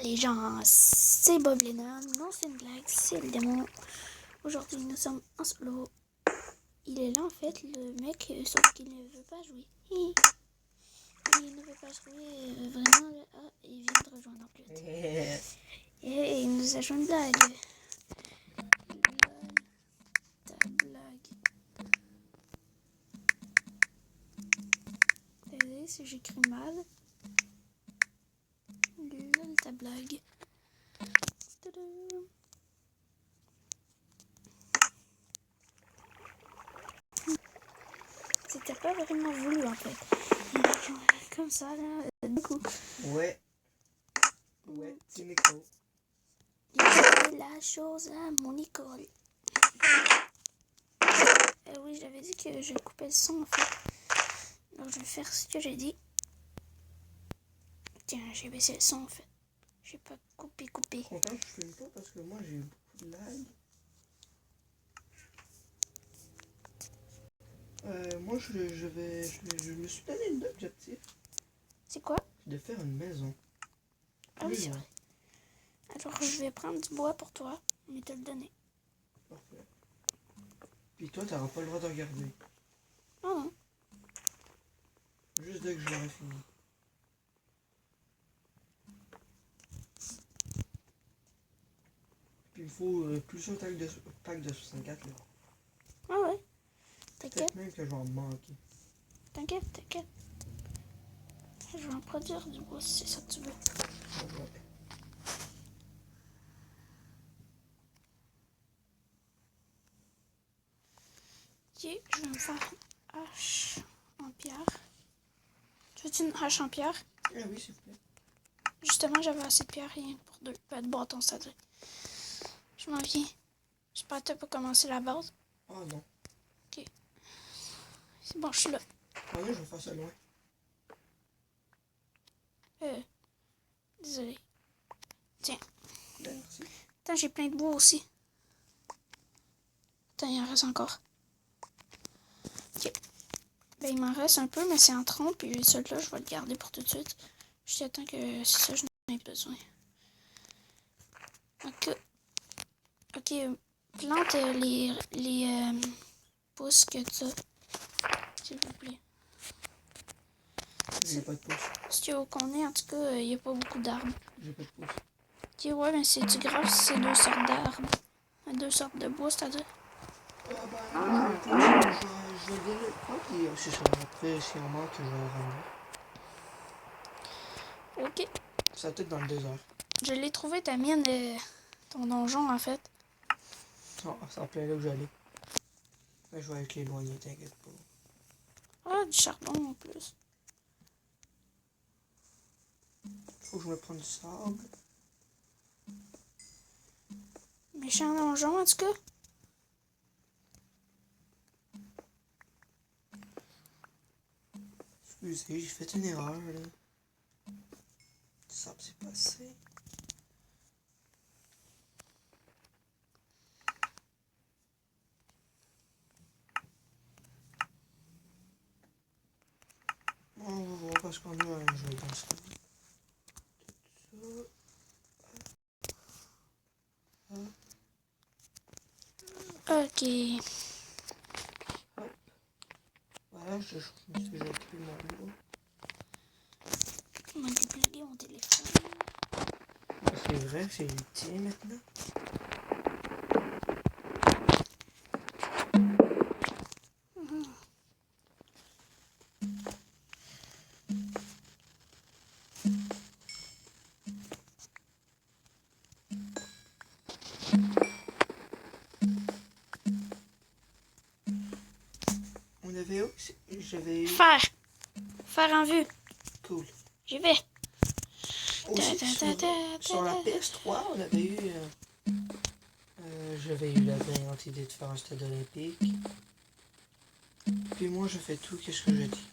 les gens, c'est Bob Lennon. Non, c'est une blague, c'est le démon. Aujourd'hui, nous sommes en solo. Il est là, en fait, le mec, sauf qu'il ne veut pas jouer. Il ne veut pas jouer, vraiment. Ah, il vient de rejoindre en plus. Et il nous a joué une blague. Ta blague. Désolé si j'écris mal. Lol, ta blague. Tadam. C'était pas vraiment voulu en fait. Comme ça là, du coup. Ouais, c'est Nico. Il fait la chose à mon école. Oui, j'avais dit que je coupais le son en fait. Donc je vais faire ce que j'ai dit. Tiens, j'ai baissé le son en fait. J'ai pas coupé. Content que je filme pas parce que moi j'ai eu beaucoup de lag. Moi je me suis donné une objectif. C'est quoi? De faire une maison. Ah oui, c'est vrai. Alors je vais prendre du bois pour toi, mais te le donner. Parfait. Puis toi t'auras pas le droit de regarder. Non. Juste dès que je l'aurai fini. Puis il me faut plusieurs packs de 64 là. Ah ouais. T'inquiète. Peut-être même que je vais en manquer. T'inquiète. Je vais en produire du bois si c'est ça que tu veux. Ouais. Ok, je vais me faire une hache en pierre. Tu veux une hache en pierre? Ah oui, s'il vous plaît. Justement, j'avais assez de pierre, rien pour 2. Pas de bâton, ça dit. Je m'en viens. J'espère que t'as pas commencé la base. Ah non. Ok. C'est bon, je suis là. Ah non, je vais faire ça loin. Désolé. Tiens. Merci. Attends, j'ai plein de bois aussi. Attends, il en reste encore. Ok. Ben, il m'en reste un peu, mais c'est en tronc, puis celui-là, je vais le garder pour tout de suite. Juste attends que c'est ça, je n'en ai besoin. Ok, plante les pousses que tu as, s'il vous plaît. J'ai pas de pouce. Si tu veux qu'on est, en tout cas, il n'y a pas beaucoup d'arbres. J'ai pas de pouce. Ok, ouais, mais c'est-tu grave si c'est 2 sortes d'arbres? 2 sortes de bois, c'est-à-dire? Ah ben, je vais le prendre, puis c'est ça. Après, s'il en manque, je vais le ramener. Ok. Ça va peut-être dans le désert. Je l'ai trouvé, ta mine, ton donjon, en fait. Ah, ça en plein là où j'allais. Mais je vais avec l'éloigner, t'inquiète pas. Ah, du charbon, en plus. Faut que je me prenne du sable. Méchant donjon, en tout cas. Excusez, j'ai fait une erreur, là. Du sable s'est passé. On va voir parce qu'on a un jeu dans ça. Ok. Voilà, je me suis déjà pris mon lot. On va débloquer mon téléphone. C'est vrai, c'est utile maintenant. On avait où? J'avais eu. Faire en vue. Cool. J'y vais. Aussi, sur la PS3, on avait eu. J'avais eu la brillante idée de faire un stade olympique. Puis moi, je fais tout, qu'est-ce que je dis?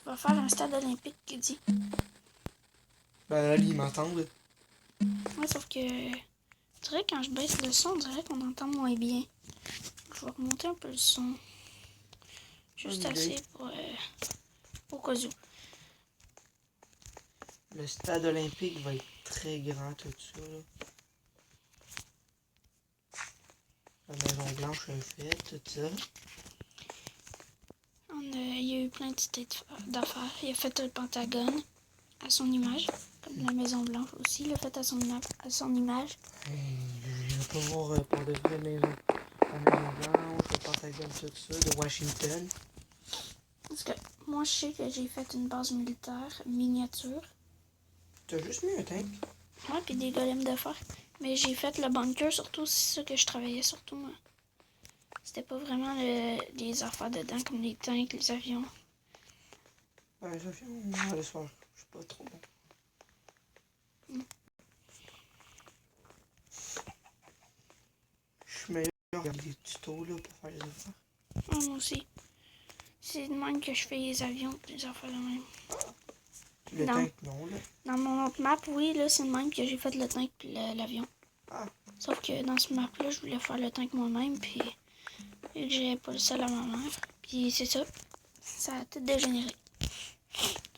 On va faire un stade olympique qui dit. Ben là, ils m'entendent. Ouais, sauf que. Je dirais quand je baisse le son, on dirait qu'on entend moins bien. Je vais remonter un peu le son. Juste assez pour. Au cas où. Le stade olympique va être très grand tout ça, là. La Maison Blanche a fait tout ça. Il y a eu plein d'affaires. Il a fait le Pentagone à son image, comme la Maison Blanche aussi, il l'a fait à son image. Je vais pas voir pour de vraies maisons. La Maison Blanche, le Pentagone, tout ça, de Washington. Parce que moi, je sais que j'ai fait une base militaire miniature. T'as juste mis un tank? Ouais, puis des golems de fer. Mais j'ai fait le bunker, surtout, c'est ça que je travaillais surtout, moi. C'était pas vraiment les affaires dedans, comme les tanks, les avions. Ouais, les avions, allez se faire. Je suis pas trop bon. Je suis meilleur avec des tutos, là, pour faire les affaires. Moi aussi. C'est de même que je fais les avions, les affaires de même. Le Non. tank, non, là. Dans mon autre map, oui, là, c'est de même que j'ai fait le tank puis l'avion. Ah. Sauf que dans ce map-là, je voulais faire le tank moi-même, puis vu que j'avais pas le seul à ma mère. Puis c'est ça. Ça a tout dégénéré.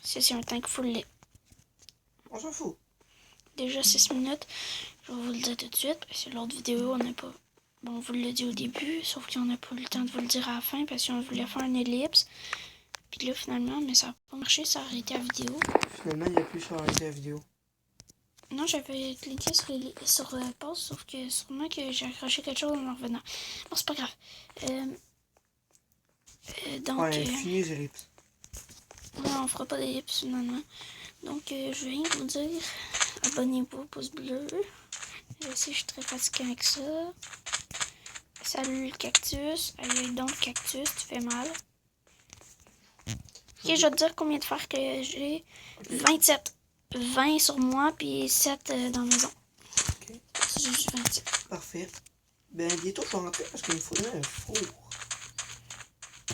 C'est un tank full lait. On s'en fout. Déjà 6 minutes. Je vais vous le dire tout de suite, parce que l'autre vidéo, on n'a pas... Bon, on vous l'a dit au début, sauf qu'on n'a pas eu le temps de vous le dire à la fin, parce qu'on voulait faire une ellipse. Puis là, finalement, mais ça n'a pas marché, ça a arrêté la vidéo. Finalement, il n'y a plus sur arrêter la vidéo. Non, j'avais cliqué sur pause, sauf que sûrement que j'ai accroché quelque chose en revenant. Bon, c'est pas grave. Donc... Ouais, fini les ellipses. Non, on fera pas d'ellipse finalement. Donc, je viens de vous dire, abonnez-vous, pouce bleu. Si je suis très fatiguée avec ça. Salut le cactus. Aïe donc le cactus, tu fais mal. Ok, je vais te dire combien de fer que j'ai. 27. 20 sur moi, puis 7 dans la maison. Ok. J'ai juste 27. Parfait. Ben, bientôt, je vais rentrer parce qu'il me faudrait un four.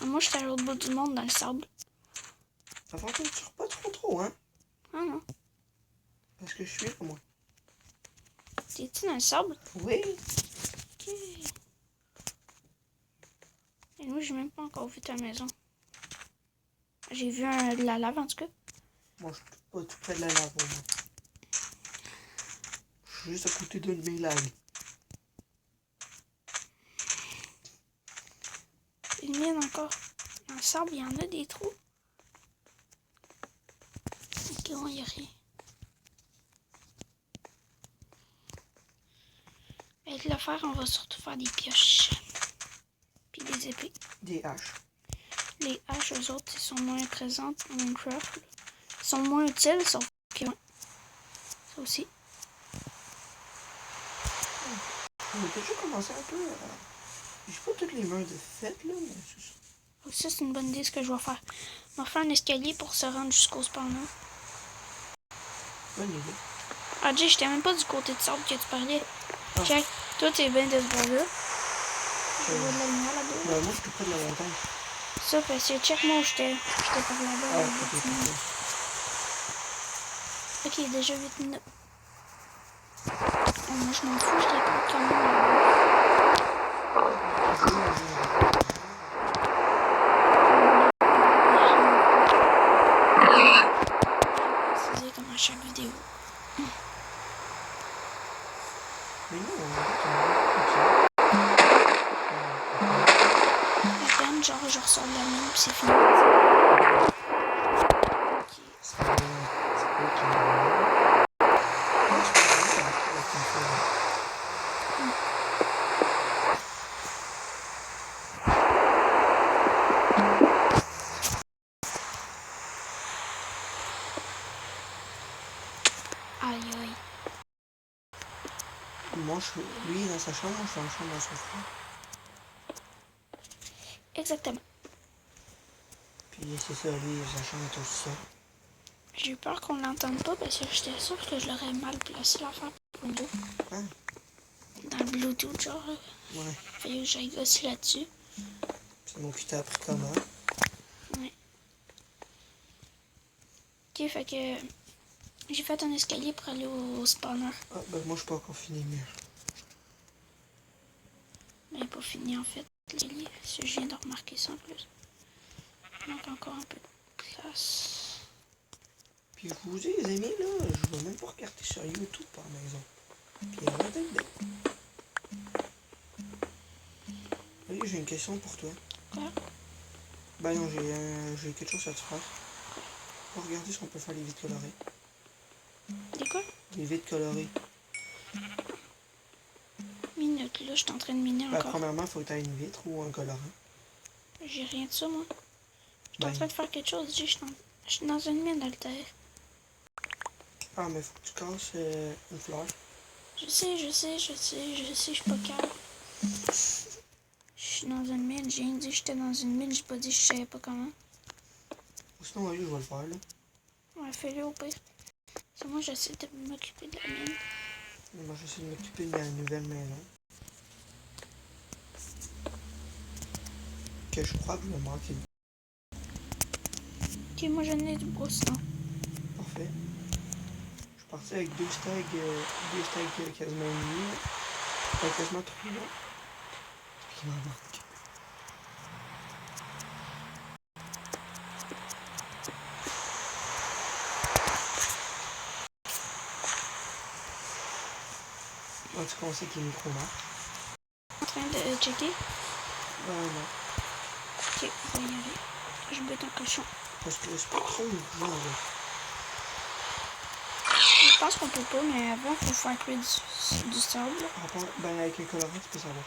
Moi, j'étais à l'autre bout du monde dans le sable. Ça fait que tu tires pas trop, hein? Ah non. Parce que je suis là, moi. T'es-tu dans le sable? Oui. Ok. Et moi, j'ai même pas encore vu ta maison. J'ai vu de la lave en tout cas. Moi, je suis pas tout près de la lave, moi. Je suis juste à côté d'une de mes laves. Une mine encore. Dans le sable, il y en a des trous. Ok, bon, il n'y a rien. Avec le fer, on va surtout faire des pioches. Puis des épées. Des haches. Les haches, eux autres, ils sont moins présentes en Minecraft. Ils sont moins utiles, sauf que... Ouais. Ça aussi. On a déjà commencé un peu à... J'ai pas toutes les mains de fête, là, mais c'est ça. Ça, c'est une bonne idée, ce que je vais faire. On va faire un escalier pour se rendre jusqu'au spawner. Bonne idée. Ah, Jay, j'étais même pas du côté de sable que tu parlais. Ah. Check. Toi, t'es bien de ce bord-là. Je vois de la lumière là-bas. Ben, moi, je suis tout près de la montagne. Ça, parce que check, moi, j'étais par là-bas. Ah, le ok, bâtiment. ok. Ok, déjà 8 minutes. Oh, moi, je m'en fous, je réponds quand même là-bas. C'est comme à chaque vidéo. Mais non, on va À peine, genre, je ressors de la mine, puis c'est fini. Ok. c'est pas qui Aïe, aïe. Moi, lui, dans sa chambre, moi, je suis dans la chambre dans son frère. Exactement. Puis c'est ça, lui, sa chambre est aussi ça. J'ai eu peur qu'on l'entende pas parce que j'étais sûre que je l'aurais mal placé l'affaire pour nous. Hein? Dans le Bluetooth, genre. Ouais. Fallait que j'aille gosser là-dessus. C'est moi qui t'ai appris comment. Ouais. Ok, fait que j'ai fait un escalier pour aller au spawner. Ah, ben moi, je suis pas encore fini, mais... Mais pas fini en fait. L'escalier, si je viens de remarquer ça en plus. Il manque encore un peu de place. Puis je vous dis, les amis, là, je vais même pas regarder sur YouTube par la maison. Puis arrêtez de... Oui, j'ai une question pour toi. Quoi? Ben non, j'ai quelque chose à te faire. On va regarder si on peut faire les vitres colorées. Des quoi? Les vitres colorées. Minute, là, je suis en train de miner Ben, encore. premièrement, il faut que tu aies une vitre ou un colorant. J'ai rien de ça, moi. Je suis en Ben, train de faire quelque chose. Je suis dans une mine, Alter. ah, mais faut que tu casses une fleur. Je sais, je suis pas calme. Je suis dans une mine, j'ai rien dit que j'étais dans une mine, j'ai pas dit que je savais pas comment. Ou sinon, oui, je vais le faire, là. Ouais, fais-le au pire. C'est moi, j'essaie de m'occuper de la mine. Moi, j'essaie de m'occuper de ma nouvelle maison. Que je crois que je vais manquer. Ok, moi j'en ai du bois sinon. Parfait. Je suis parti avec deux steaks quasiment unis. Quasiment 3 mois. Puis il m'en manque. En tout cas, on sait que les micros marchent. En train de checker. Non. Ok, on va y aller. Je bute un cochon. Parce que c'est pas trop urgent, là. Je pense qu'on peut pas, mais avant, il faut faire cuire du sable. Ben, avec un colorant, tu peux savoir.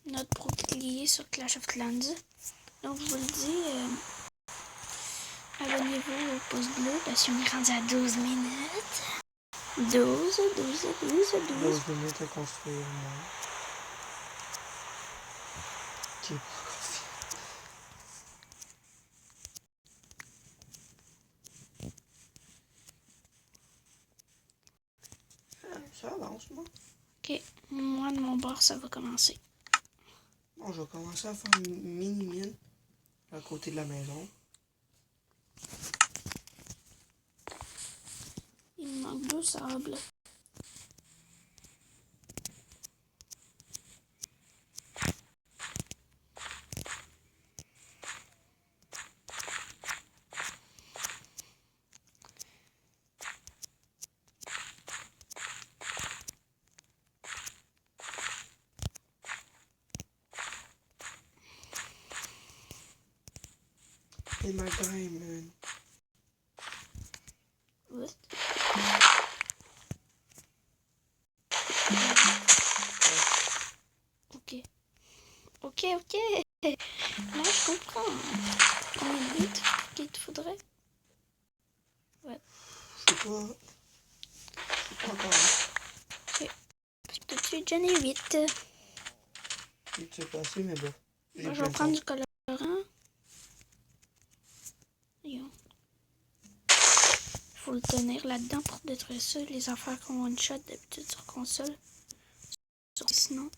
Notre bouclier sur Clash of Clans. Donc, je vous le dis, abonnez-vous au pouce bleu parce qu'on est rendu à 12 minutes. 12 minutes à construire, moi. Qui est pas encore fini. Ça avance, moi. Ok, moi de mon bord, ça va commencer. Bon, je vais commencer à faire une mini-mine à côté de la maison. Il me manque 2 sables. Et ma diamond. What? Ok. Ok. Là, je comprends. Combien de bits qu'il te faudrait? Ouais. Je sais pas encore. Ok. Peut-être que j'en ai 8. Il s'est passé, mais bon. Je vais prendre du colorant. Yo. Faut le tenir là-dedans pour détruire ça. Les affaires qu'on one-shot d'habitude sur console. Sinon.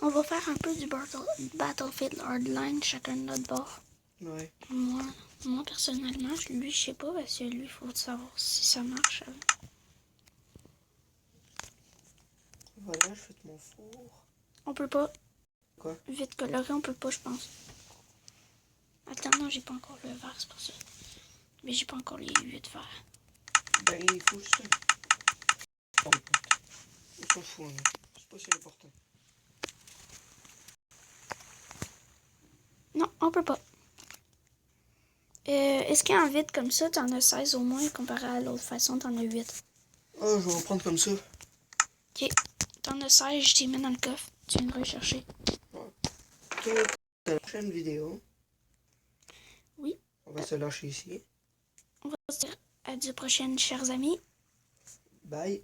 On va faire un peu du Battlefield Hardline, chacun de notre bord. Ouais. Moi personnellement, lui, je sais pas, parce que lui, il faut savoir si ça marche. Voilà, je fais mon four. On peut pas. Quoi? Vite coloré, on peut pas, je pense. Attends, non, j'ai pas encore le verre, c'est pour ça. Mais j'ai pas encore les 8 verres. Ben, il faut juste... On s'en fout, hein. C'est pas si important. Non, on peut pas. Est-ce qu'un vide comme ça, t'en as 16 au moins, comparé à l'autre façon, t'en as 8? Oh, je vais en prendre comme ça. Ok. T'en as 16, je t'y mets dans le coffre. Tu viendras le chercher. Ouais. Toute la prochaine vidéo. Oui. On va se lâcher ici. On va se dire à la prochaine, chers amis. Bye.